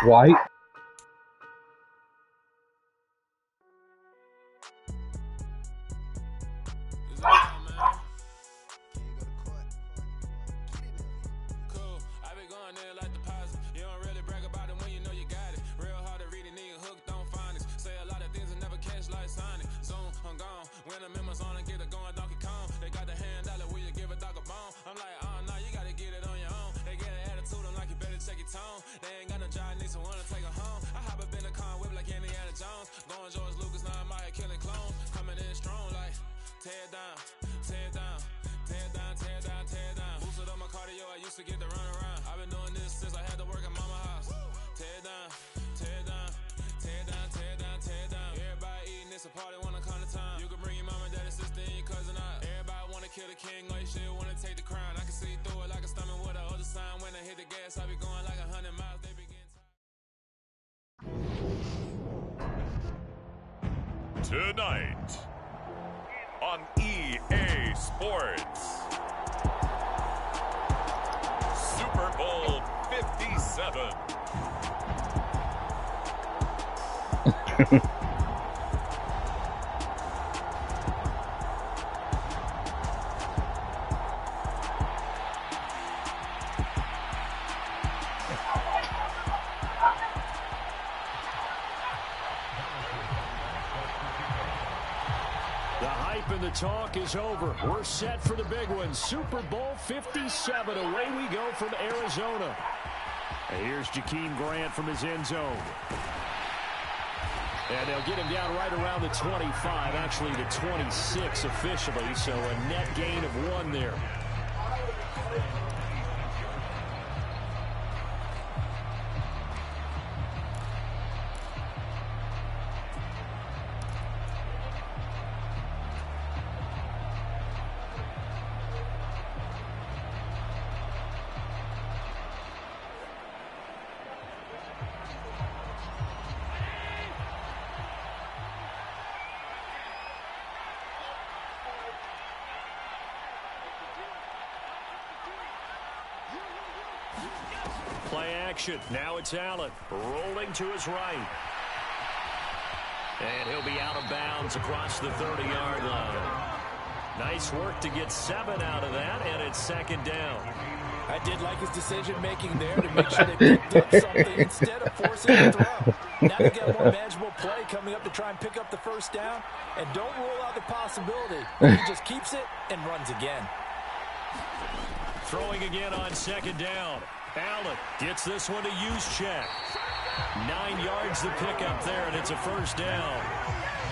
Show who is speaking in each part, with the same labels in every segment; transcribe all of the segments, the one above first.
Speaker 1: White.
Speaker 2: Tonight on EA Sports, Super Bowl 57.
Speaker 3: The talk is over. We're set for the big one. Super Bowl 57. Away we go from Arizona. And here's Jakeem Grant from his end zone. And they'll get him down right around the 25, actually the 26 officially, so a net gain of 1 there. Play action. Now it's Allen rolling to his right. And he'll be out of bounds across the 30-yard line. Nice work to get 7 out of that, and it's 2nd down.
Speaker 4: I did like his decision-making there to make sure they picked up something instead of forcing a throw. Now they got a more manageable play coming up to try and pick up the 1st down. And don't rule out the possibility. He just keeps it and runs again.
Speaker 3: Throwing again on 2nd down. Allen gets this one to Juszczyk. 9 yards to pick up there, and it's a 1st down.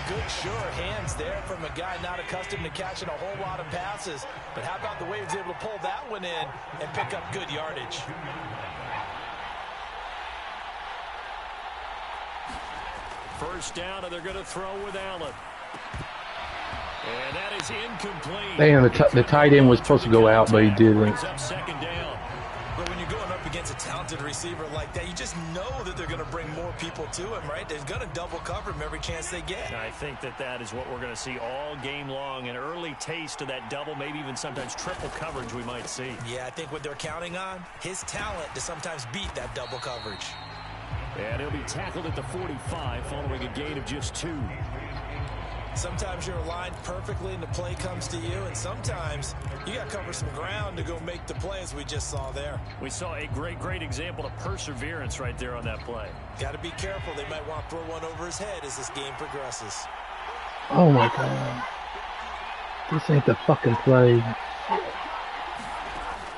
Speaker 4: Good, sure hands there from a guy not accustomed to catching a whole lot of passes. But how about the way he was able to pull that one in and pick up good yardage?
Speaker 3: First down, and they're going to throw with Allen. And that is incomplete.
Speaker 1: Damn, the tight end was supposed to go out, but he didn't.
Speaker 3: Brings up 2nd down.
Speaker 4: But when you're going up against a talented receiver like that, you just know that they're going to bring more people to him, right? They're going to double cover him every chance they get.
Speaker 3: I think that is what we're going to see all game long. An early taste of that double, maybe even sometimes triple coverage we might see.
Speaker 4: Yeah, I think what they're counting on, his talent to sometimes beat that double coverage.
Speaker 3: And he'll be tackled at the 45 following a gain of just 2.
Speaker 4: Sometimes you're aligned perfectly and the play comes to you, and sometimes you got to cover some ground to go make the play, as we just saw there.
Speaker 3: We saw a great example of perseverance right there on that play.
Speaker 4: Got to be careful. They might want to throw one over his head as this game progresses.
Speaker 1: Oh, my God. This ain't the fucking play.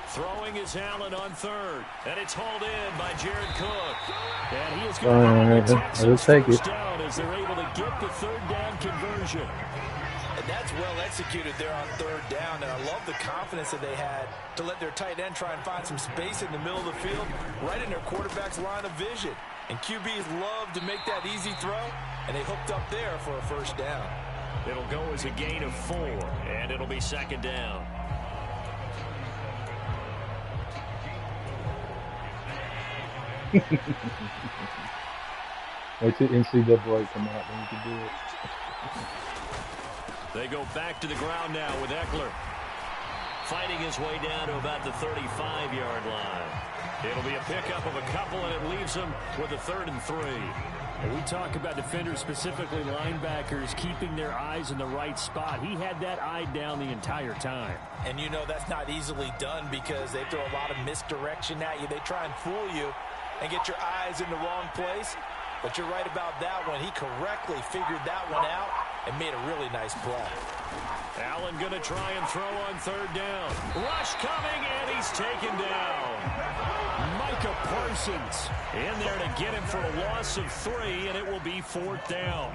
Speaker 3: Throwing is Allen on 3rd, and it's hauled in by Jared Cook. And he is going to
Speaker 1: take it
Speaker 3: down as they're able to get the 3rd down conversion.
Speaker 4: And that's well executed there on 3rd down, and I love the confidence that they had to let their tight end try and find some space in the middle of the field, right in their quarterback's line of vision. And QBs love to make that easy throw, and they hooked up there for a 1st down.
Speaker 3: It'll go as a gain of 4, and it'll be 2nd down.
Speaker 1: Wait till NCAA come out, then you can do it.
Speaker 3: They go back to the ground now with Eckler. Fighting his way down to about the 35-yard line. It'll be a pickup of a couple, and it leaves them with a 3rd and 3. And we talk about defenders, specifically linebackers, keeping their eyes in the right spot. He had that eye down the entire time.
Speaker 4: And you know that's not easily done because they throw a lot of misdirection at you. They try and fool you and get your eyes in the wrong place. But you're right about that one. He correctly figured that one out and made a really nice play.
Speaker 3: Allen going to try and throw on 3rd down. Rush coming, and he's taken down. Micah Parsons in there to get him for a loss of 3, and it will be 4th down.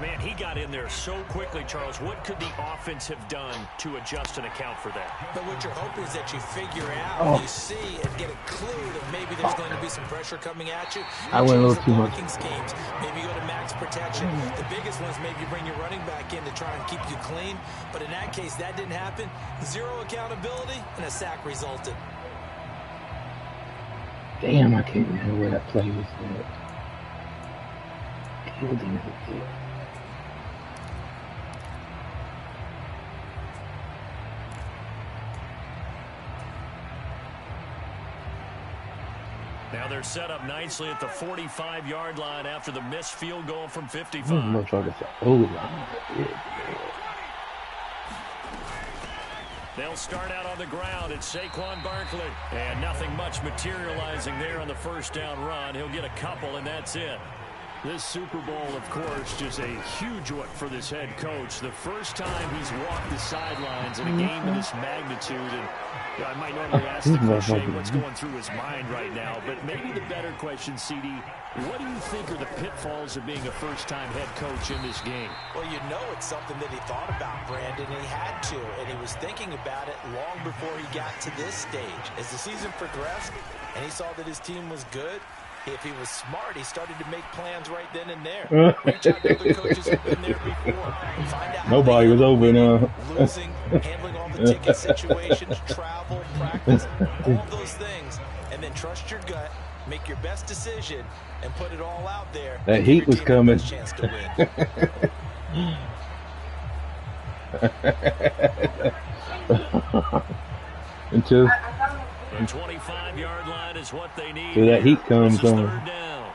Speaker 3: Man, he got in there so quickly, Charles. What could the offense have done to adjust and account for that?
Speaker 4: But what you're hoping is that you figure out, you see, and get a clue that maybe there's going to be some pressure coming at you.
Speaker 1: I went a little too much.
Speaker 4: Schemes. Maybe you go to max protection. The biggest ones, maybe you bring your running back in to try and keep you clean. But in that case, that didn't happen. 0 accountability, and a sack resulted.
Speaker 1: Damn, I can't remember where that play was at. Killed him as a kid.
Speaker 3: Now they're set up nicely at the 45-yard line after the missed field goal from 55. They'll start out on the ground. It's Saquon Barkley. And nothing much materializing there on the 1st down run. He'll get a couple, and that's it. This Super Bowl, of course, just a huge one for this head coach. The first time he's walked the sidelines in a game of this magnitude. And I might normally ask the cliche what's going through his mind right now, but maybe the better question, CD, what do you think are the pitfalls of being a first-time head coach in this game?
Speaker 4: Well, you know it's something that he thought about, Brandon, and he had to, and he was thinking about it long before he got to this stage. As the season progressed and he saw that his team was good, if he was smart, he started to make plans right then and there. Reach out to other coaches who've been there before. Find out
Speaker 1: nobody was open.
Speaker 4: Losing, handling all the ticket situations, travel, practice, all of those things, and then trust your gut, make your best decision, and put it all out there.
Speaker 1: That heat was coming.
Speaker 4: Chance to win.
Speaker 1: Until
Speaker 3: the 25-yard line is what they need.
Speaker 1: So that heat comes on.
Speaker 3: 3rd down.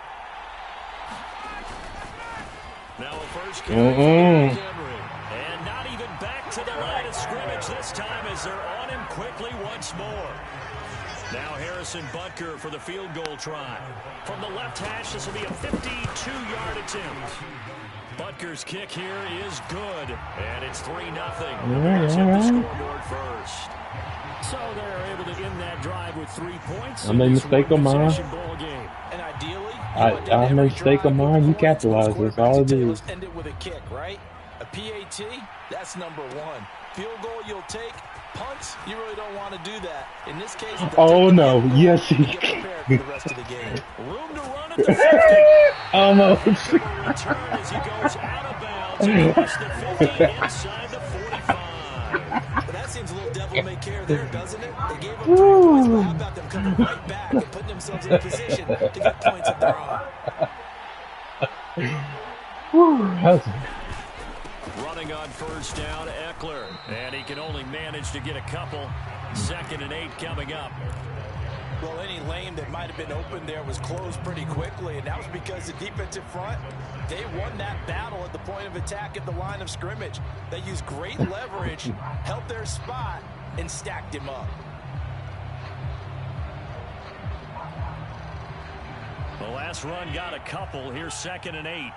Speaker 3: Now a first carry and not even back to the line of scrimmage this time as they're on him quickly once more. Now Harrison Butker for the field goal try. From the left hash, this will be a 52-yard attempt. Butker's kick here is good, and it's 3-0. Let's hit the scoreboard first. So they're able to end that drive with 3 points.
Speaker 1: I made a mistake on mine.
Speaker 4: And ideally,
Speaker 1: I made a mistake on mine. You capitalize. That's all it is.
Speaker 4: End it with a kick, right? A PAT, that's number 1. Field goal you'll take. Punts, you really don't want to do that. In this case,
Speaker 1: oh no, yes, you
Speaker 4: get prepared for the rest of the game.
Speaker 3: Room to run at the 50.
Speaker 1: Almost.
Speaker 3: Return as he goes out of bounds across the 50 inside the 45.
Speaker 4: But that seems a little devil-may-care there, doesn't it? They gave up 3 points, but how about them coming right back and putting themselves in a position to get points of their own?
Speaker 3: Running on 1st down, Eckler. And he can only manage to get a couple. 2nd and 8 coming up.
Speaker 4: Well, any lane that might have been open there was closed pretty quickly, and that was because the defensive front, they won that battle at the point of attack at the line of scrimmage. They used great leverage, held their spot, and stacked him up.
Speaker 3: The last run got a couple. Here's 2nd and 8.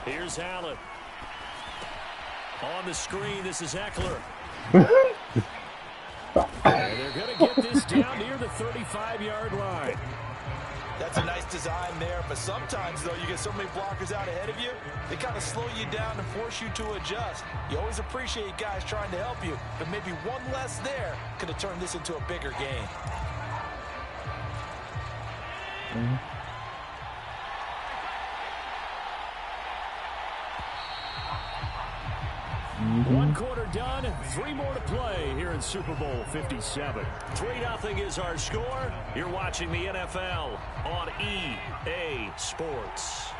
Speaker 3: Here's Allen. On the screen, this is Eckler. And they're going to get this down near the 35-yard line.
Speaker 4: That's a nice design there, but sometimes, though, you get so many blockers out ahead of you, they kind of slow you down and force you to adjust. You always appreciate guys trying to help you, but maybe one less there could have turned this into a bigger game.
Speaker 3: One quarter done, 3 more to play here in Super Bowl 57. 3-0 is our score. You're watching the NFL on EA Sports.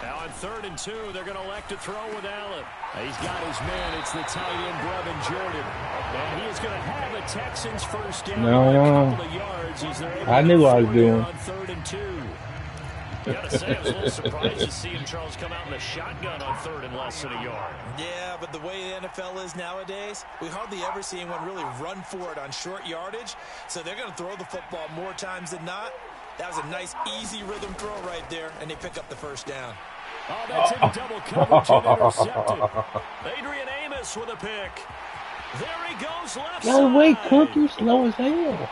Speaker 3: Now on 3rd and 2, they're going to elect to throw with Allen. He's got his man. It's the tight end, Brevin Jordan. And he is going to have the Texans first down by a couple of yards as they're able
Speaker 1: I knew
Speaker 3: to
Speaker 1: what I was doing.
Speaker 3: on 3rd and 2. Gotta say, I was a little surprised to see him, Charles, come out in the shotgun on 3rd and less than a yard.
Speaker 4: Yeah, but the way the NFL is nowadays, we hardly ever see anyone really run for it on short yardage. So they're going to throw the football more times than not. That was a nice, easy rhythm throw right there, and they pick up the first down.
Speaker 3: Oh, that's in double coverage and intercepted. Adrian Amos with a pick. There he goes left
Speaker 1: No,
Speaker 3: side.
Speaker 1: wait, Cook, you slow as hell.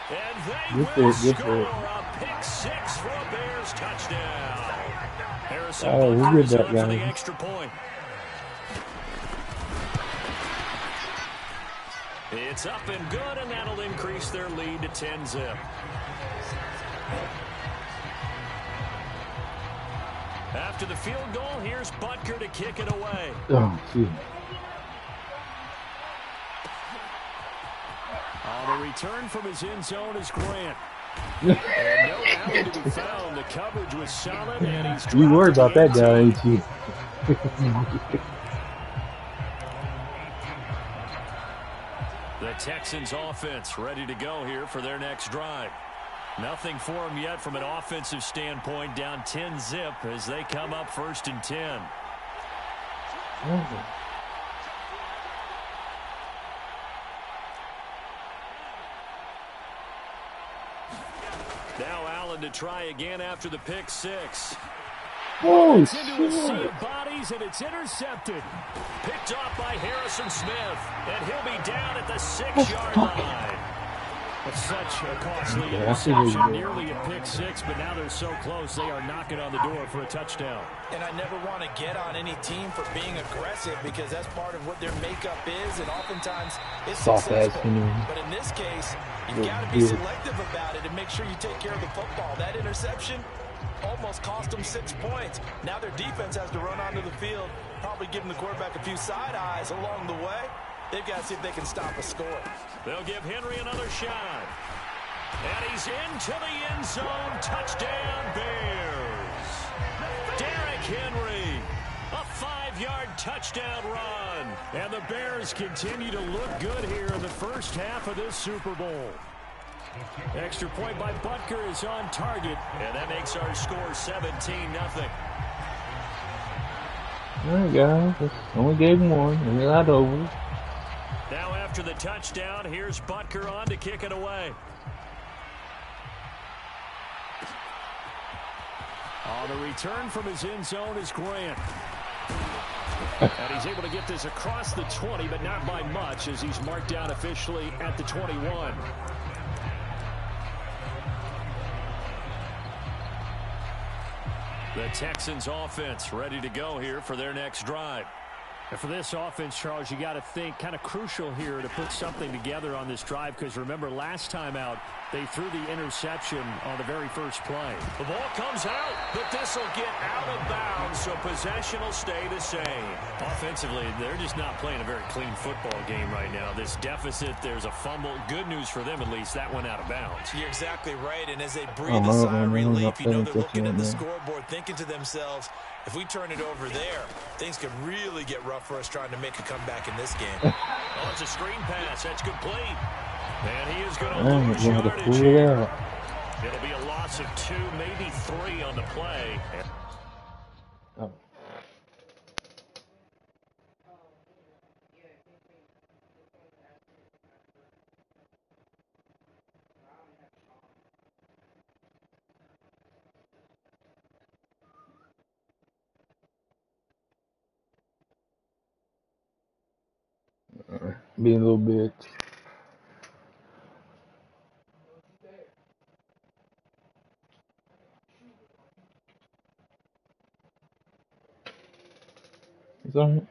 Speaker 3: And they
Speaker 1: Good
Speaker 3: will
Speaker 1: for it, good
Speaker 3: score
Speaker 1: for it.
Speaker 3: a pick 6 for a Bears touchdown. Harrison
Speaker 1: Oh, we
Speaker 3: Butker
Speaker 1: did
Speaker 3: is
Speaker 1: that,
Speaker 3: on for the
Speaker 1: guys.
Speaker 3: extra point. It's up and good, and that'll increase their lead to 10-zip. After the field goal, here's Butker to kick it away.
Speaker 1: Oh, shit.
Speaker 3: On the return from his end zone is Grant. And no Allen to be found. The coverage was solid, and he's
Speaker 1: You
Speaker 3: dropped
Speaker 1: worried about
Speaker 3: to
Speaker 1: that guy,
Speaker 3: 18.
Speaker 1: ain't you?
Speaker 3: The Texans offense ready to go here for their next drive. Nothing for them yet from an offensive standpoint, down 10-zip as they come up 1st and 10. Now Allen to try again after the pick 6.
Speaker 1: Oh,
Speaker 3: It's into a sea
Speaker 1: shit.
Speaker 3: of bodies, and it's intercepted. Picked off by Harrison Smith, and he'll be down at the 6-yard line. Such a costly
Speaker 1: Yeah, I see what
Speaker 3: interception,
Speaker 1: you're doing.
Speaker 3: nearly a pick 6, but now they're so close they are knocking on the door for a touchdown.
Speaker 4: And I never want to get on any team for being aggressive because that's part of what their makeup is, and oftentimes it's
Speaker 1: Soft ass
Speaker 4: successful.
Speaker 1: anyway.
Speaker 4: But in this case, you've
Speaker 1: Yeah,
Speaker 4: got to be
Speaker 1: yeah.
Speaker 4: selective about it and make sure you take care of the football. That interception almost cost them 6 points. Now their defense has to run onto the field, probably giving the quarterback a few side eyes along the way. They've got to see if they can stop a score.
Speaker 3: They'll give Henry another shot. And he's into the end zone. Touchdown, Bears. Derrick Henry. A 5-yard touchdown run. And the Bears continue to look good here in the first half of this Super Bowl. Extra point by Butker is on target. And that makes our score 17-0.
Speaker 1: All right, guys. It's only game 1, and it's not over.
Speaker 3: Now after the touchdown, here's Butker on to kick it away. On the return from his end zone is Grant. And he's able to get this across the 20, but not by much as he's marked down officially at the 21. The Texans offense ready to go here for their next drive. And for this offense, Charles, you got to think kind of crucial here to put something together on this drive because remember last time out they threw the interception on the very first play. The ball comes out, but this will get out of bounds, so possession will stay the same. Offensively, they're just not playing a very clean football game right now. This deficit, there's a fumble. Good news for them, at least. That went out of bounds.
Speaker 4: You're exactly right, and as they breathe a sigh of relief, you know they're looking at the scoreboard thinking to themselves, if we turn it over there, things could really get rough for us trying to make a comeback in this game.
Speaker 3: Oh, it's a screen pass. That's complete. And he is going to
Speaker 1: I'm
Speaker 3: lose
Speaker 1: going to
Speaker 3: yardage
Speaker 1: pull it
Speaker 3: here.
Speaker 1: out.
Speaker 3: It'll be a loss of 2, maybe 3 on the play.
Speaker 1: Oh. Being a little bitch. It's all right.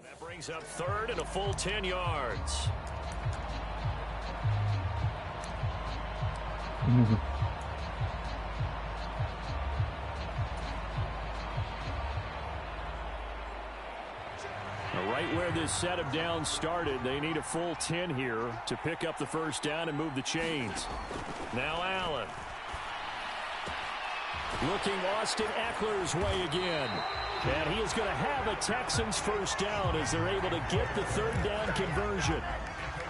Speaker 3: That brings Brings up third and a full 10 yards. Right where this set of downs started, they need a full 10 here to pick up the first down and move the chains. Now Allen. Looking Austin Eckler's way again. And he is going to have a Texans first down as they're able to get the third down conversion.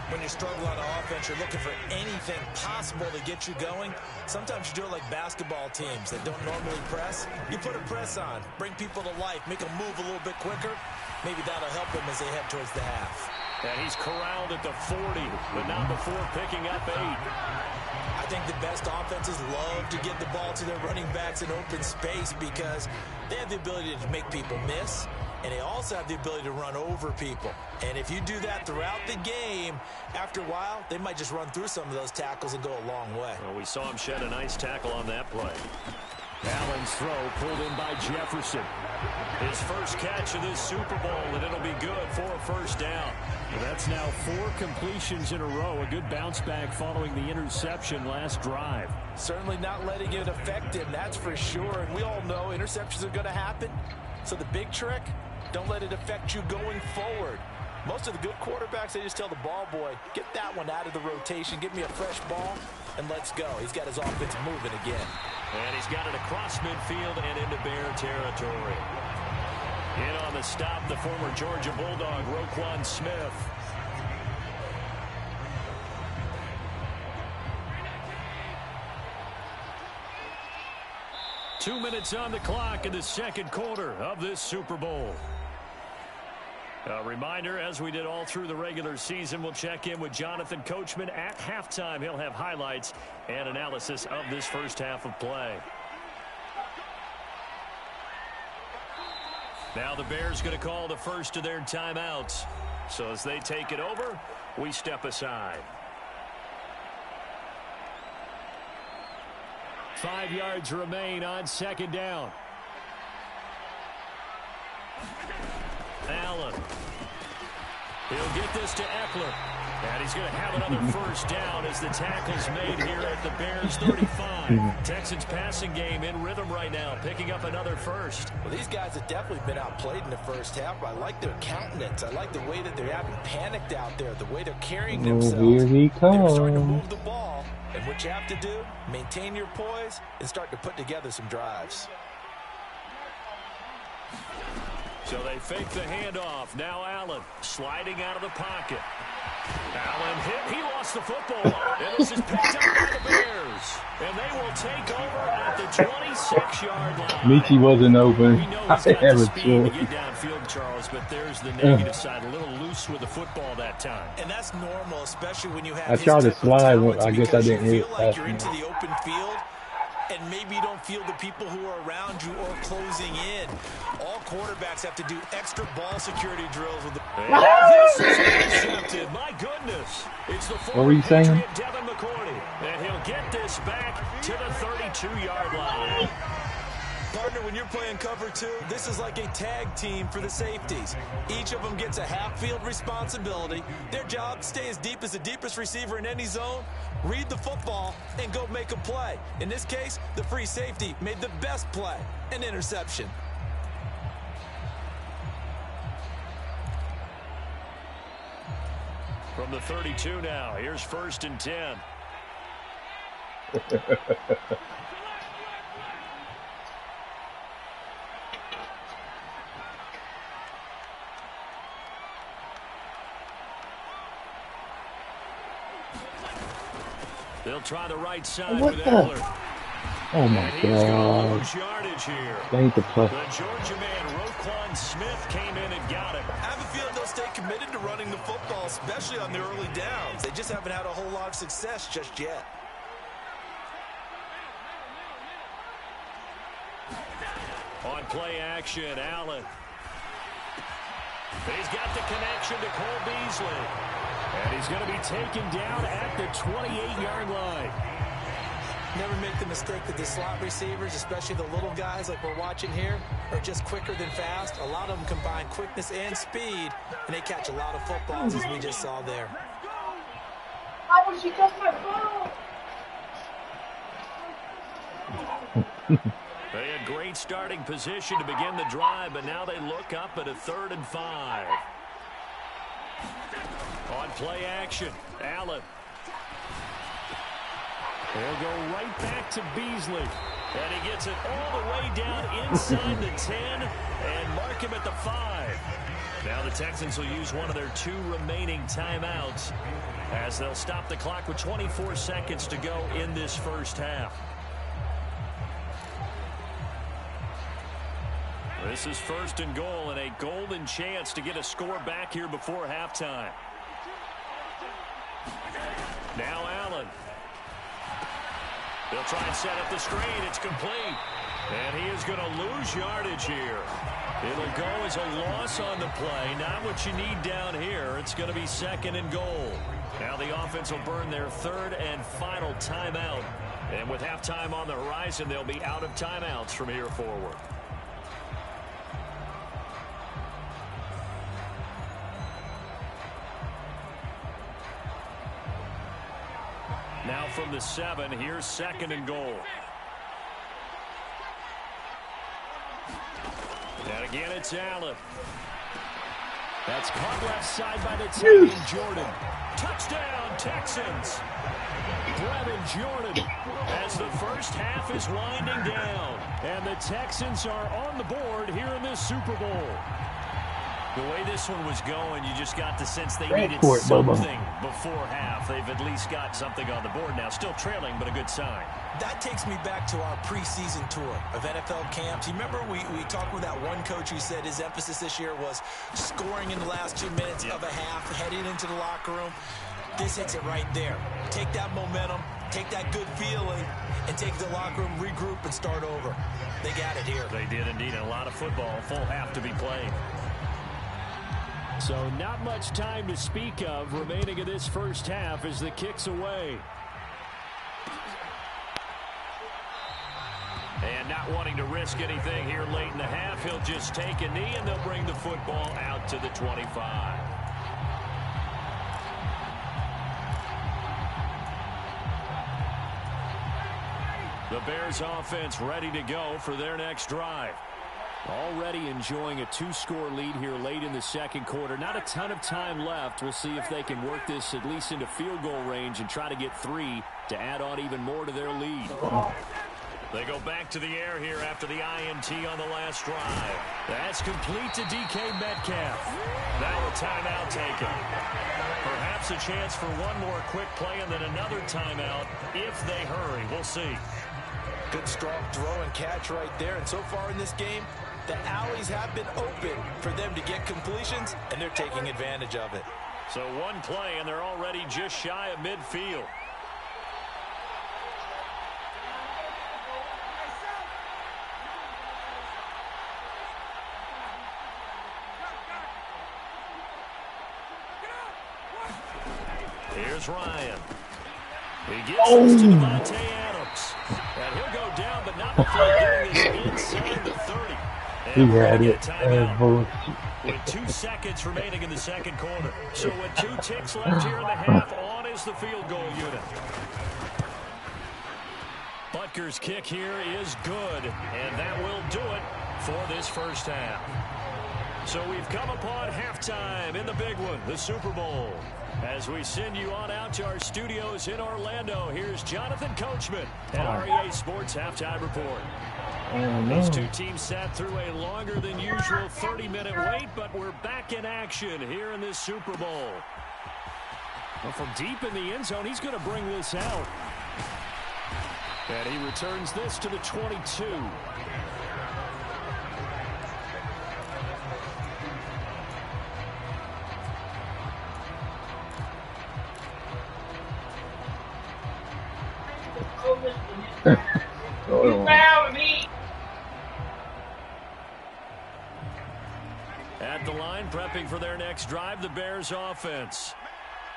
Speaker 4: When you struggle on offense, you're looking for anything possible to get you going. Sometimes you do it like basketball teams that don't normally press. You put a press on, bring people to life, make them move a little bit quicker. Maybe that'll help them as they head towards the half.
Speaker 3: And he's corralled at the 40, but not before picking up 8.
Speaker 4: I think the best offenses love to get the ball to their running backs in open space because they have the ability to make people miss, and they also have the ability to run over people. And if you do that throughout the game, after a while, they might just run through some of those tackles and go a long way.
Speaker 3: Well, we saw him shed a nice tackle on that play. Allen's throw pulled in by Jefferson. His first catch of this Super Bowl, and it'll be good for a first down. Well, that's now 4 completions in a row. A good bounce back following the interception last drive.
Speaker 4: Certainly not letting it affect him, that's for sure. And we all know interceptions are going to happen. So the big trick, don't let it affect you going forward. Most of the good quarterbacks, they just tell the ball boy, get that one out of the rotation, give me a fresh ball, and let's go. He's got his offense moving again.
Speaker 3: And he's got it across midfield and into Bear territory. In on the stop, the former Georgia Bulldog, Roquan Smith. Two minutes on the clock in the second quarter of this Super Bowl. A reminder, as we did all through the regular season, we'll check in with Jonathan Coachman at halftime. He'll have highlights and analysis of this first half of play. Now the Bears going to call the first of their timeouts. So as they take it over, we step aside. 5 yards remain on second down. Allen. He'll get this to Eckler. And he's going to have another first down as the tackle's made here at the Bears 35. Texans passing game in rhythm right now, picking up another first.
Speaker 4: Well, these guys have definitely been outplayed in the first half. I like their countenance. I like the way that they're having panicked out there, the way they're carrying themselves.
Speaker 1: Here he comes.
Speaker 4: They're starting to move the ball. And what you have to do, maintain your poise and start to put together some drives.
Speaker 3: So they fake the handoff. Now Allen sliding out of the pocket. Allen hit. He lost the football. And this is picked up by the Bears. And they will take over at the 26-yard line.
Speaker 1: Michi wasn't open.
Speaker 3: We know he's got the speed to get downfield, Charles, but there's the negative side. A little loose with the football that time.
Speaker 4: And that's normal, especially when you have
Speaker 1: I tried to slide. I guess I didn't hit it
Speaker 4: feel like
Speaker 1: fast
Speaker 4: you're into
Speaker 1: enough.
Speaker 4: the open field. And maybe you don't feel the people who are around you or closing in. All quarterbacks have to do extra ball security drills with the.
Speaker 3: This is intercepted. My goodness. It's the
Speaker 1: What were you saying?
Speaker 3: Patriot Devin McCourty. And he'll get this back to the 32-yard line.
Speaker 4: Partner, when you're playing cover two, this is like a tag team for the safeties. Each of them gets a half-field responsibility. Their job, stay as deep as the deepest receiver in any zone, read the football, and go make a play. In this case, the free safety made the best play, an interception.
Speaker 3: From the 32 now, here's 1st and 10. They'll try the right side
Speaker 1: What
Speaker 3: with
Speaker 1: the?
Speaker 3: Eckler.
Speaker 1: Oh my
Speaker 3: And he's going to
Speaker 1: God.
Speaker 3: lose yardage here.
Speaker 1: They ain't the plus.
Speaker 3: The Georgia man, Roquan Smith, came in and got him.
Speaker 4: I have a feeling they'll stay committed to running the football, especially on the early downs. They just haven't had a whole lot of success just yet.
Speaker 3: On play action, Allen. He's got the connection to Cole Beasley. And he's going to be taken down at the 28-yard line.
Speaker 4: Never make the mistake that the slot receivers, especially the little guys like we're watching here, are just quicker than fast. A lot of them combine quickness and speed, and they catch a lot of footballs, as we just saw there.
Speaker 5: How would she touch my phone?
Speaker 3: They had great starting position to begin the drive, but now they look up at a 3rd and 5. On play action, Allen. They'll go right back to Beasley. And he gets it all the way down inside the 10 and mark him at the 5. Now the Texans will use one of their 2 remaining timeouts as they'll stop the clock with 24 seconds to go in this first half. This is 1st and goal and a golden chance to get a score back here before halftime. Now Allen. They'll try and set up the screen. It's complete. And he is going to lose yardage here. It'll go as a loss on the play. Not what you need down here. It's going to be 2nd and goal. Now the offense will burn their 3rd and final timeout. And with halftime on the horizon, they'll be out of timeouts from here forward. Now from the 7, here's 2nd and goal. And again, it's Allen. That's caught left side by the tight Jordan. Touchdown, Texans. Brevin Jordan as the first half is winding down. And the Texans are on the board here in this Super Bowl. The way this one was going, you just got the sense they needed something before half. They've at least got something on the board now. Still trailing, but a good sign.
Speaker 4: That takes me back to our preseason tour of NFL camps. You remember we talked with that one coach who said his emphasis this year was scoring in the last 2 minutes of a half, heading into the locker room. This hits it right there. Take that momentum, take that good feeling, and take the locker room, regroup, and start over. They got it here.
Speaker 3: They did indeed. A lot of football, full half to be played. So not much time to speak of remaining in this first half as the kick's away. And not wanting to risk anything here late in the half, he'll just take a knee and they'll bring the football out to the 25. The Bears offense ready to go for their next drive. Already enjoying a 2-score lead here late in the second quarter. Not a ton of time left. We'll see if they can work this at least into field goal range and try to get 3 to add on even more to their lead. They go back to the air here after the INT on the last drive. That's complete to DK Metcalf. Now a timeout taken. Perhaps a chance for one more quick play and then another timeout if they hurry. We'll see.
Speaker 4: Good strong throw and catch right there. And so far in this game, the alleys have been open for them to get completions, and they're taking advantage of it.
Speaker 3: So one play, and they're already just shy of midfield. Here's Ryan. He gets this to Devontae Adams. And he'll go down, but not before getting this inside the 30.
Speaker 1: He had it.
Speaker 3: With 2 seconds remaining in the second quarter. So with 2 ticks left here in the half, on is the field goal unit. Butker's kick here is good, and that will do it for this first half. So we've come upon halftime in the big one, the Super Bowl. As we send you on out to our studios in Orlando, here's Jonathan Coachman at REA Sports Halftime Report. These two teams sat through a longer than usual 30-minute wait, but we're back in action here in this Super Bowl. Well, from deep in the end zone, he's going to bring this out. And he returns this to the 22.
Speaker 5: You found me.
Speaker 3: At the line, prepping for their next drive, the Bears offense.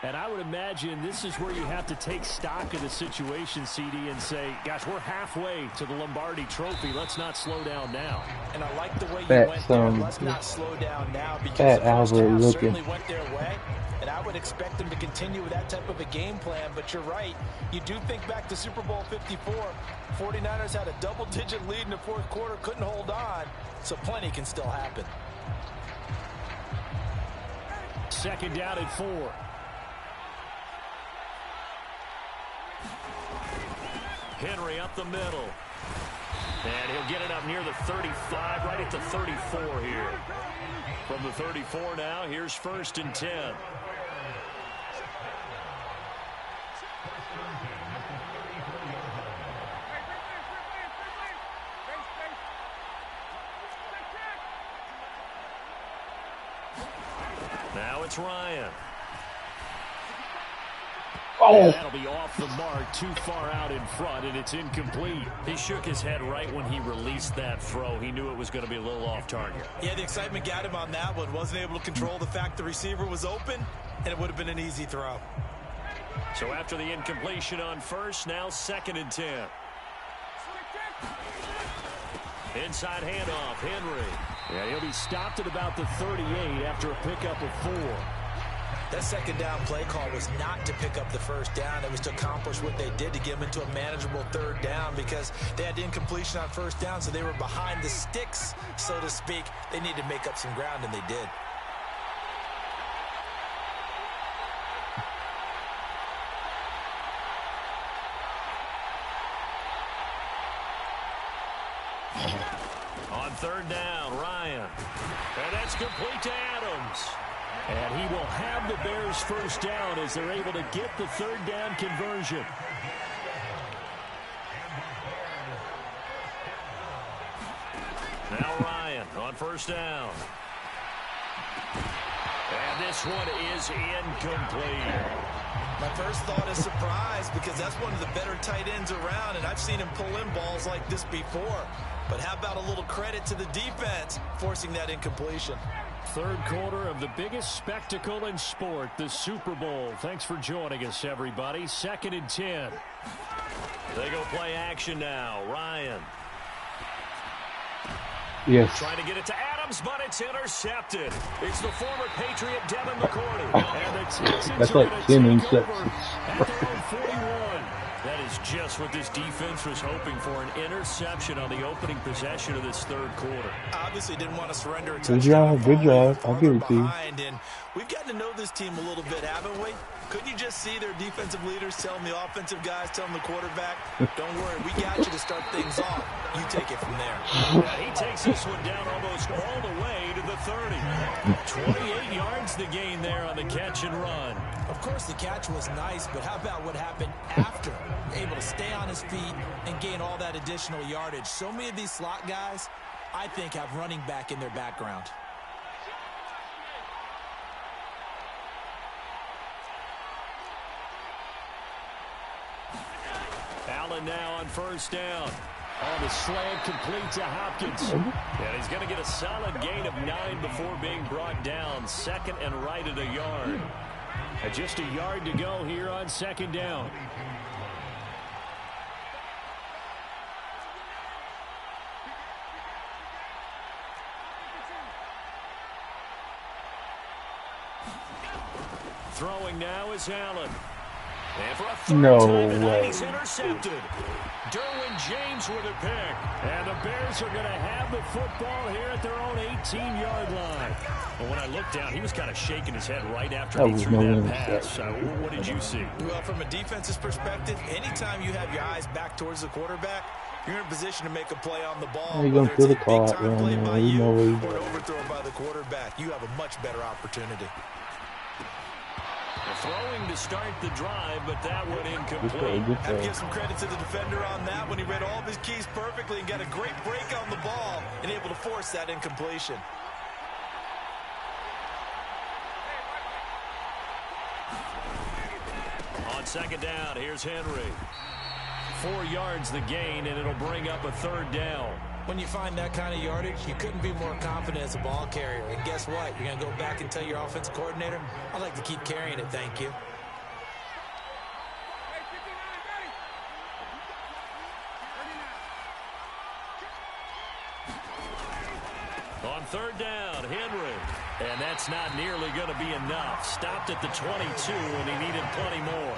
Speaker 3: And I would imagine this is where you have to take stock of the situation, CD, and say, gosh, we're halfway to the Lombardi Trophy. Let's not slow down now.
Speaker 4: And I like the way you
Speaker 1: Fat
Speaker 4: went there.
Speaker 1: son.
Speaker 4: Let's not slow down now because
Speaker 1: Fat
Speaker 4: the first
Speaker 1: Albert
Speaker 4: half
Speaker 1: looking.
Speaker 4: certainly went their way. And I would expect them to continue with that type of a game plan. But you're right. You do think back to Super Bowl 54. 49ers had a double-digit lead in the fourth quarter, couldn't hold on. So plenty can still happen.
Speaker 3: Second down at 4. Henry up the middle. And he'll get it up near the 35, right at the 34 here. From the 34 now, here's 1st and 10. Now it's Ryan.
Speaker 1: Oh,
Speaker 3: That'll be off the mark, too far out in front, and it's incomplete. He shook his head right when he released that throw. He knew it was going to be a little off target.
Speaker 4: Yeah, the excitement got him on that one. Wasn't able to control the fact the receiver was open, and it would have been an easy throw.
Speaker 3: So after the incompletion on 1st, now 2nd and 10. Inside handoff, Henry. Yeah, he'll be stopped at about the 38 after a pickup of 4.
Speaker 4: That second down play call was not to pick up the first down. It was to accomplish what they did to get them into a manageable 3rd down because they had incompletion on 1st down, so they were behind the sticks, so to speak. They needed to make up some ground, and they did. On 3rd down, Ryan.
Speaker 3: And that's complete to Adams. And he will have the Bears 1st down as they're able to get the 3rd down conversion. Now Ryan on 1st down. And this one is incomplete.
Speaker 4: My first thought is surprise because that's one of the better tight ends around, and I've seen him pull in balls like this before. But how about a little credit to the defense forcing that incompletion?
Speaker 3: 3rd quarter of the biggest spectacle in sport, the Super Bowl. Thanks for joining us, everybody. 2nd and 10. They go play action now. Ryan.
Speaker 1: yes.
Speaker 3: Trying to get it to Adams, but it's intercepted. It's the former Patriot Devin McCourty. And the Texans
Speaker 1: That's
Speaker 3: are
Speaker 1: like
Speaker 3: going to
Speaker 1: 10
Speaker 3: take over
Speaker 1: interceptions.
Speaker 3: at their own 41. That is just what this defense was hoping for, an interception on the opening possession of this 3rd quarter.
Speaker 4: Obviously didn't want to surrender a
Speaker 1: Good
Speaker 4: touchdown.
Speaker 1: job, good job. I'll give it to you.
Speaker 4: Behind, and we've gotten to know this team a little bit, haven't we? Couldn't you just see their defensive leaders telling the offensive guys, telling the quarterback, don't worry, we got you to start things off. You take it from there.
Speaker 3: Yeah, he takes this one down almost all the way to the 30. 28 yards the gain there on the catch and run.
Speaker 4: Of course, the catch was nice, but how about what happened after? Able to stay on his feet and gain all that additional yardage. So many of these slot guys, I think, have running back in their background.
Speaker 3: Allen now on 1st down. On the slant, complete to Hopkins. And he's going to get a solid gain of 9 before being brought down. 2nd and right at a yard. And just a yard to go here on 2nd down. Throwing now is Allen. And for a 3rd
Speaker 1: No
Speaker 3: time tonight,
Speaker 1: way.
Speaker 3: he's intercepted. Derwin James with a pick. And the Bears are going to have the football here at their own 18-yard line. But when I looked down, he was kind of shaking his head right after
Speaker 1: That
Speaker 3: he
Speaker 1: was
Speaker 3: threw
Speaker 1: no
Speaker 3: that pass.
Speaker 1: interception.
Speaker 3: What did you see?
Speaker 4: Well, from a defense's perspective, anytime you have your eyes back towards the quarterback, you're in a position to make a play on the ball.
Speaker 1: How you gonna
Speaker 4: Whether
Speaker 1: throw
Speaker 4: it's
Speaker 1: the
Speaker 4: a
Speaker 1: call out
Speaker 4: big-time
Speaker 1: there,
Speaker 4: play
Speaker 1: man?
Speaker 4: by
Speaker 1: You
Speaker 4: you
Speaker 1: know what he's
Speaker 4: or an
Speaker 1: doing.
Speaker 4: overthrow by the quarterback, you have a much better opportunity.
Speaker 3: Throwing to start the drive, but that one
Speaker 1: Good
Speaker 3: incomplete.
Speaker 1: play, good
Speaker 4: I have to
Speaker 1: play.
Speaker 4: give some credit to the defender on that when he read all of his keys perfectly and got a great break on the ball and able to force that incompletion.
Speaker 3: On 2nd down, here's Henry. 4 yards the gain, and it'll bring up a 3rd down.
Speaker 4: When you find that kind of yardage, you couldn't be more confident as a ball carrier. And guess what? You're going to go back and tell your offensive coordinator, I'd like to keep carrying it, thank you.
Speaker 3: On third down, Henry. And that's not nearly going to be enough. Stopped at the 22, and he needed plenty more.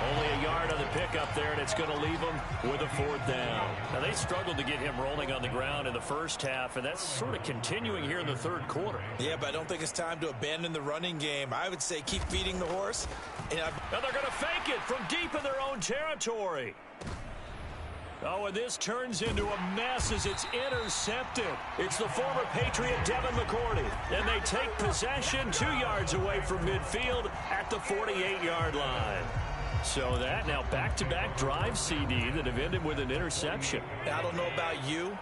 Speaker 3: Only a yard on the pickup there, and it's going to leave him with a fourth down. Now, they struggled to get him rolling on the ground in the first half, and that's sort of continuing here in the third quarter.
Speaker 4: Yeah, but I don't think it's time to abandon the running game. I would say keep feeding the horse. And
Speaker 3: they're going to fake it from deep in their own territory. Oh, and this turns into a mess as it's intercepted. It's the former Patriot Devin McCourty, and they take possession 2 yards away from midfield at the 48-yard line. So that now back-to-back drive, CD, that have ended with an interception.
Speaker 4: I don't know about you,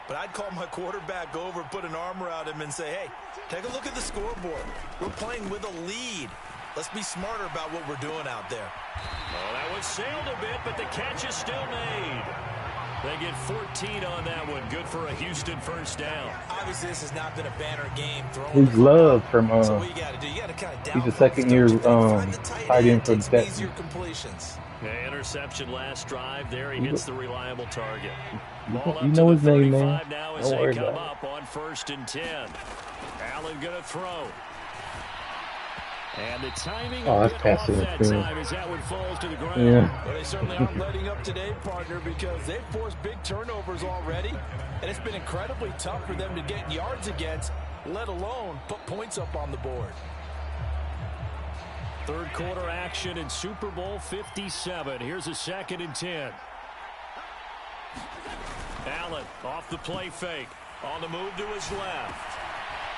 Speaker 4: but I'd call my quarterback over, put an arm around him, and say, hey, take a look at the scoreboard. We're playing with a lead. Let's be smarter about what we're doing out there.
Speaker 3: Oh, that one sailed a bit, but the catch is still made. They get 14 on that one. Good for a Houston first down.
Speaker 4: Obviously, this has not been a banner game.
Speaker 1: He's loved from
Speaker 4: so what you got to do, you got to kind of
Speaker 1: he's a second-year tight end for the Texans.
Speaker 4: Completions.
Speaker 3: Yeah, interception last drive. There he hits the reliable target.
Speaker 1: You know his name, man.
Speaker 3: Now as they come up on 1st and 10. Allen going to throw. And the timing
Speaker 1: that's passive
Speaker 3: that time as that one falls to the ground.
Speaker 1: Yeah.
Speaker 4: Well, they certainly aren't letting up today, partner, because they've forced big turnovers already, and it's been incredibly tough for them to get yards against, let alone put points up on the board.
Speaker 3: Third quarter action in Super Bowl 57. Here's a 2nd and 10. Allen off the play fake. On the move to his left.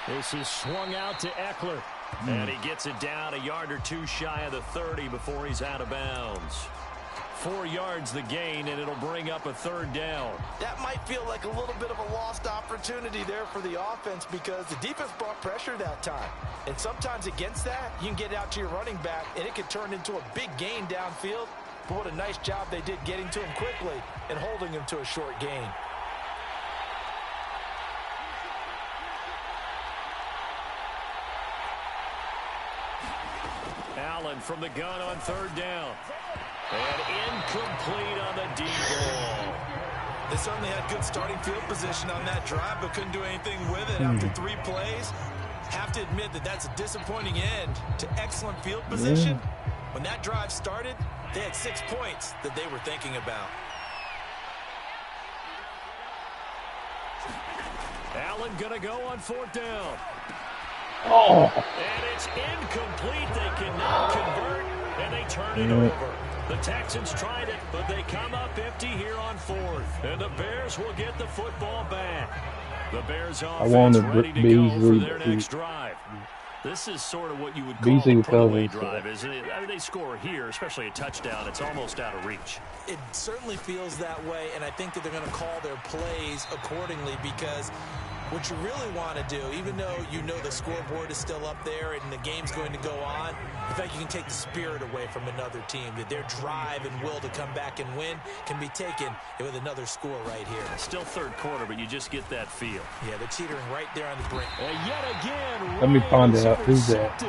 Speaker 3: This is swung out to Eckler. And he gets it down a yard or two shy of the 30 before he's out of bounds. 4 yards the gain, and it'll bring up a 3rd down.
Speaker 4: That might feel like a little bit of a lost opportunity there for the offense because the defense brought pressure that time. And sometimes against that, you can get out to your running back, and it could turn into a big gain downfield. But what a nice job they did getting to him quickly and holding him to a short gain.
Speaker 3: Allen from the gun on 3rd down. And incomplete on the deep ball.
Speaker 4: They certainly had good starting field position on that drive, but couldn't do anything with it after 3 plays. Have to admit that that's a disappointing end to excellent field position. When that drive started, they had 6 points that they were thinking about.
Speaker 3: Allen gonna go on 4th down.
Speaker 1: Oh.
Speaker 3: And it's incomplete. They cannot convert, and they turn it over. The Texans tried it, but they come up empty here on 4th. And the Bears will get the football back. The Bears offense ready to go for their next drive. This is sort of what you would call a throwaway drive, isn't it? I mean, they score here, especially a touchdown. It's almost out of reach.
Speaker 4: It certainly feels that way, and I think that they're going to call their plays accordingly because what you really want to do, even though you know the scoreboard is still up there and the game's going to go on, in fact, you can take the spirit away from another team, that their drive and will to come back and win can be taken with another score right here.
Speaker 3: Still 3rd quarter, but you just get that feel.
Speaker 4: Yeah, they're teetering right there on the brink.
Speaker 3: And yet again,
Speaker 1: let me find out who's that.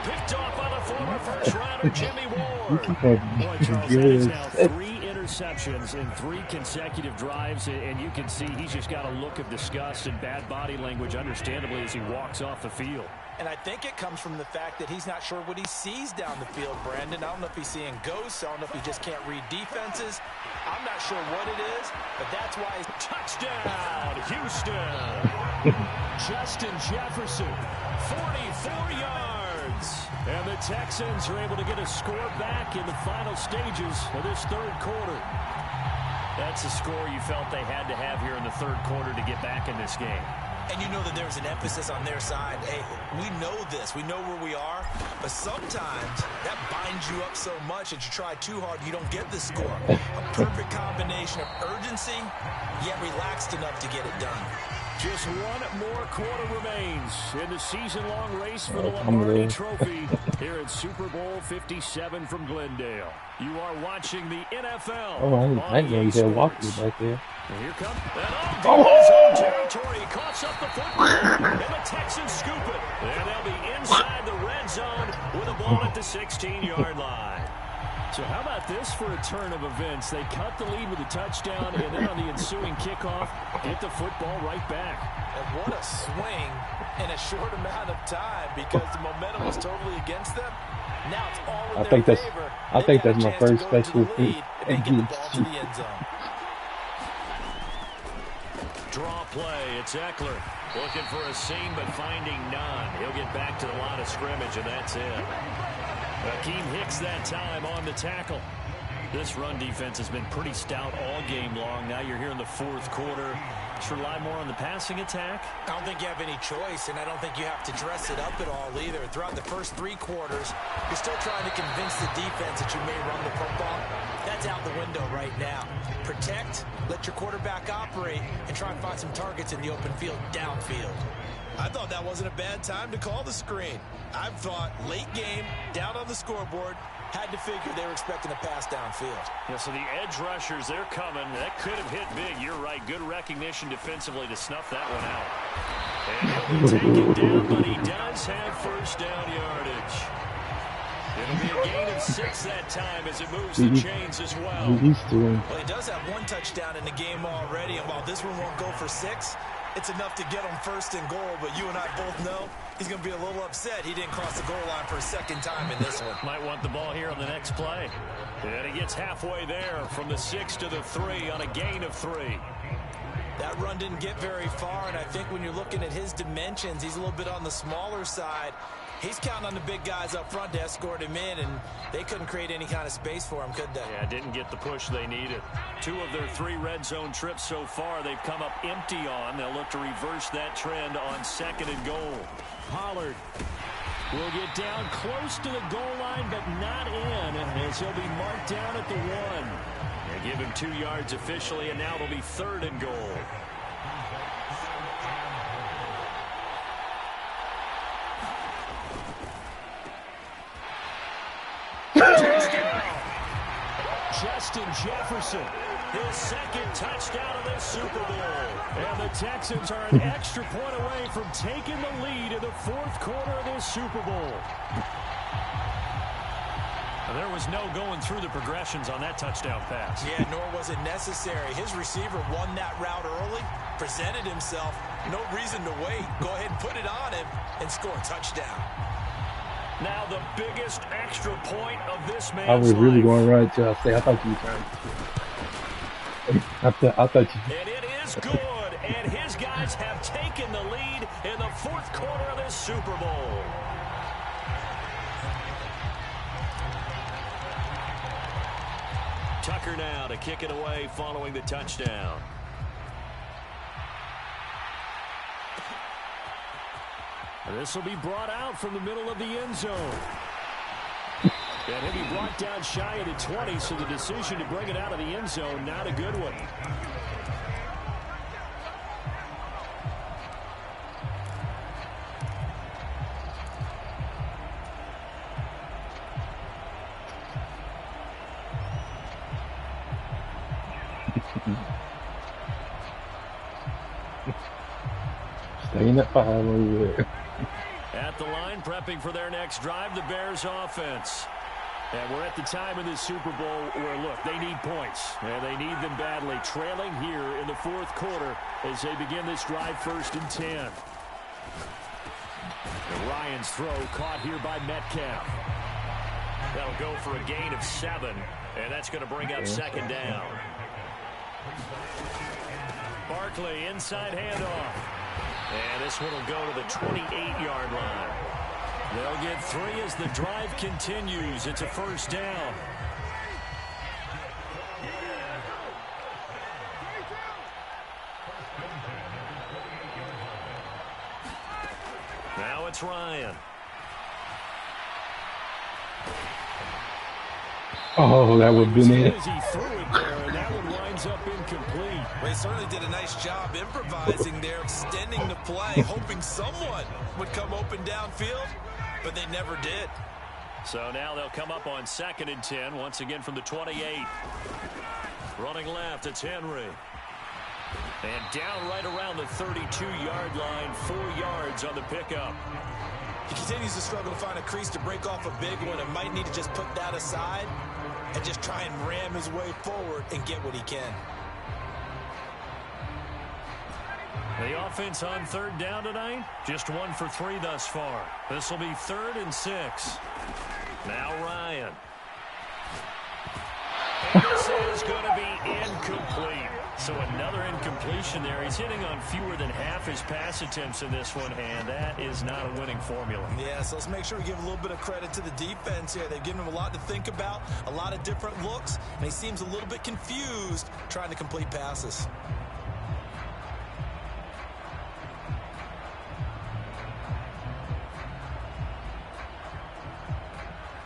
Speaker 3: Picked off by the former first-rounder Jimmy Ward.
Speaker 1: Boy,
Speaker 3: Charles, that is now 3 interceptions in 3 consecutive drives, and you can see he's just got a look of disgust and bad body language, understandably, as he walks off the field.
Speaker 4: And I think it comes from the fact that he's not sure what he sees down the field, Brandon. I don't know if he's seeing ghosts. I don't know if he just can't read defenses. I'm not sure what it is, but that's why he's...
Speaker 3: Touchdown, Houston! Justin Jefferson, 44 yards. And the Texans are able to get a score back in the final stages of this 3rd quarter. That's a score you felt they had to have here in the 3rd quarter to get back in this game.
Speaker 4: And you know that there's an emphasis on their side. Hey, we know this. We know where we are. But sometimes that binds you up so much that you try too hard, you don't get the score. A perfect combination of urgency, yet relaxed enough to get it done.
Speaker 3: Just 1 more quarter remains in the season-long race for the Lombardi Trophy here at Super Bowl 57 from Glendale. You are watching the NFL.
Speaker 1: Oh, I didn't know you had Walker back there.
Speaker 3: And here comes his own territory. He coughs up the football, and the Texans scoop it. And they'll be inside the red zone with a ball at the 16-yard line. So how about this for a turn of events? They cut the lead with a touchdown, and then on the ensuing kickoff, get the football right back.
Speaker 4: And what a swing in a short amount of time because the momentum was totally against them. Now it's all in their favor.
Speaker 1: I think that's my first special
Speaker 4: lead and they get the ball to the end zone.
Speaker 3: Draw play. It's Eckler looking for a seam but finding none. He'll get back to the line of scrimmage, and that's it. Akeem Hicks that time on the tackle. This run defense has been pretty stout all game long. Now you're here in the fourth quarter. Should rely more on the passing attack?
Speaker 4: I don't think you have any choice, and I don't think you have to dress it up at all either. Throughout the first 3 quarters, you're still trying to convince the defense that you may run the football. That's out the window right now. Protect, let your quarterback operate, and try and find some targets in the open field downfield. I thought that wasn't a bad time to call the screen. I thought late game, down on the scoreboard, had to figure they were expecting a pass downfield.
Speaker 3: Yeah, so the edge rushers, they're coming. That could have hit big. You're right. Good recognition defensively to snuff that one out. And he'll be taken down, but he does have first down yardage. It'll be a gain of 6 that time as it moves the chains as well.
Speaker 4: Well, he does have 1 touchdown in the game already, and while this one won't go for 6, it's enough to get him first and goal, but you and I both know he's going to be a little upset he didn't cross the goal line for a second time in this one.
Speaker 3: Might want the ball here on the next play. And he gets halfway there from the 6 to the 3 on a gain of 3.
Speaker 4: That run didn't get very far, and I think when you're looking at his dimensions, he's a little bit on the smaller side. He's counting on the big guys up front to escort him in, and they couldn't create any kind of space for him, could they?
Speaker 3: Yeah, didn't get the push they needed. 2 of their 3 red zone trips so far, they've come up empty on. They'll look to reverse that trend on 2nd and goal. Pollard will get down close to the goal line, but not in, as he'll be marked down at the 1. They give him 2 yards officially, and now it'll be 3rd and goal. Justin Jefferson, his 2nd touchdown of the Super Bowl. And the Texans are an extra point away from taking the lead in the 4th quarter of this Super Bowl. And there was no going through the progressions on that touchdown pass.
Speaker 4: Yeah, nor was it necessary. His receiver won that route early, presented himself, no reason to wait. Go ahead and put it on him and score a touchdown.
Speaker 3: Now the biggest extra point of this man's
Speaker 1: I was really
Speaker 3: life.
Speaker 1: going right to I thought you were trying to. I thought you.
Speaker 3: And it is good, and his guys have taken the lead in the 4th quarter of this Super Bowl. Tucker now to kick it away following the touchdown. This will be brought out from the middle of the end zone. And he'll be brought down shy of the 20, so the decision to bring it out of the end zone, not a good one.
Speaker 1: Stay in that 5 over there.
Speaker 3: At the line, prepping for their next drive, the Bears offense. And we're at the time in this Super Bowl where, look, they need points. And they need them badly. Trailing here in the 4th quarter as they begin this drive 1st and 10. And Ryan's throw caught here by Metcalf. That'll go for a gain of 7. And that's going to bring up 2nd down. Barkley, inside handoff. And this one will go to the 28-yard line. They'll get 3 as the drive continues. It's a 1st down. Now it's Ryan.
Speaker 1: Oh, that would have been it.
Speaker 3: He threw it there, and that one winds up incomplete.
Speaker 4: Well, he certainly did a nice job improvising there, extending the play, hoping someone would come open downfield, but they never did.
Speaker 3: So now they'll come up on 2nd and 10, once again from the 28. Running left, it's Henry. And down right around the 32-yard line, 4 yards on the pickup.
Speaker 4: He continues to struggle to find a crease to break off a big one and might need to just put that aside and just try and ram his way forward and get what he can.
Speaker 3: The offense on third down tonight, just 1 for 3 thus far. This will be 3rd and 6. Now Ryan. And this is going to be incomplete. So another incompletion there. He's hitting on fewer than half his pass attempts in this one, and that is not a winning formula.
Speaker 4: Yeah, so let's make sure we give a little bit of credit to the defense here. They've given him a lot to think about, a lot of different looks, and he seems a little bit confused trying to complete passes.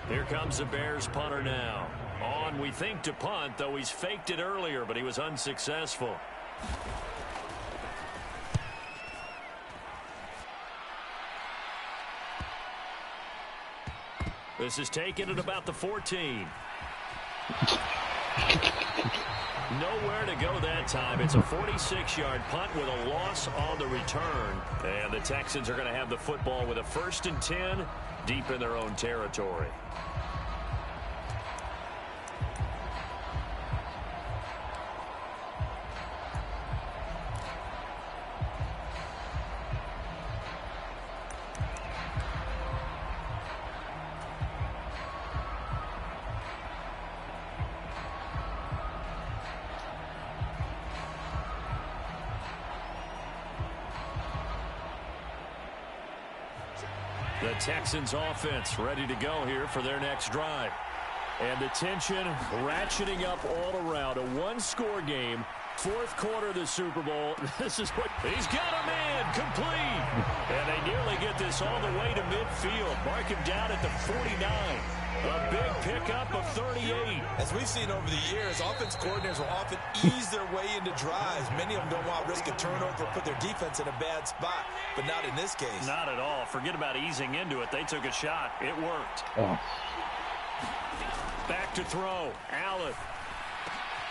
Speaker 3: Here comes the Bears punter now. On, we think, to punt, though he's faked it earlier, but he was unsuccessful. This is taken at about the 14. Nowhere to go that time. It's a 46-yard punt with a loss on the return. And the Texans are going to have the football with a 1st and 10 deep in their own territory. The Texans offense ready to go here for their next drive. And the tension ratcheting up all around. A one-score game. 4th quarter of the Super Bowl. This is what he's got him in. Complete. And they nearly get this all the way to midfield. Mark him down at the 49. A big pickup of 38.
Speaker 4: As we've seen over the years, offense coordinators will often ease their way into drives. Many of them don't want to risk a turnover or put their defense in a bad spot, but not in this case.
Speaker 3: Not at all. Forget about easing into it. They took a shot. It worked.
Speaker 1: Oh.
Speaker 3: Back to throw. Allen.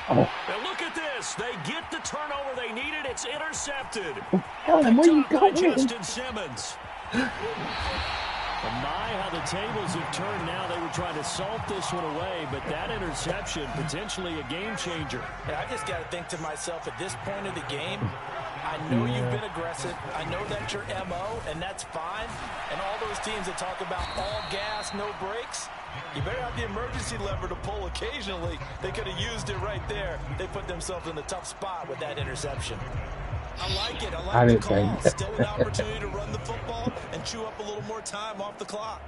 Speaker 1: Oh.
Speaker 3: And look at this. They get the turnover they needed. It's intercepted.
Speaker 1: Helen, where you
Speaker 3: Picked off by
Speaker 1: going?
Speaker 3: Justin Simmons. My, how the tables have turned now. They were trying to salt this one away, but that interception, potentially a game changer.
Speaker 4: Yeah, I just got to think to myself, at this point of the game, I know you've been aggressive. I know that's your MO, and that's fine. And all those teams that talk about all gas, no brakes, you better have the emergency lever to pull occasionally. They could have used it right there. They put themselves in a tough spot with that interception. I like it. I like the call. Still an opportunity to run the football and chew up a little more time off the clock.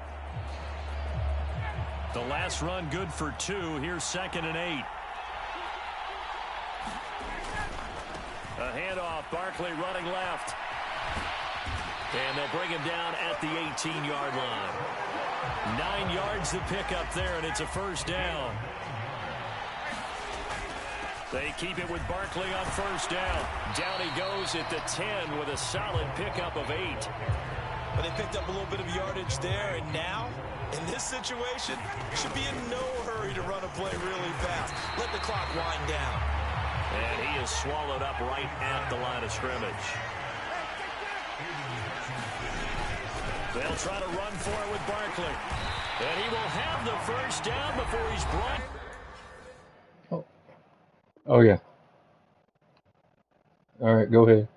Speaker 3: The last run good for 2. Here's 2nd and 8. A handoff. Barkley running left. And they'll bring him down at the 18-yard line. 9 yards to pick up there, and it's a 1st down. They keep it with Barkley on 1st down. Down he goes at the 10 with a solid pickup of 8.
Speaker 4: But they picked up a little bit of yardage there, and now, in this situation, should be in no hurry to run a play really fast. Let the clock wind down.
Speaker 3: And he is swallowed up right at the line of scrimmage. They'll try to run for it with Barkley. And he will have the 1st down before he's brought.
Speaker 1: Oh, yeah. All right, go ahead.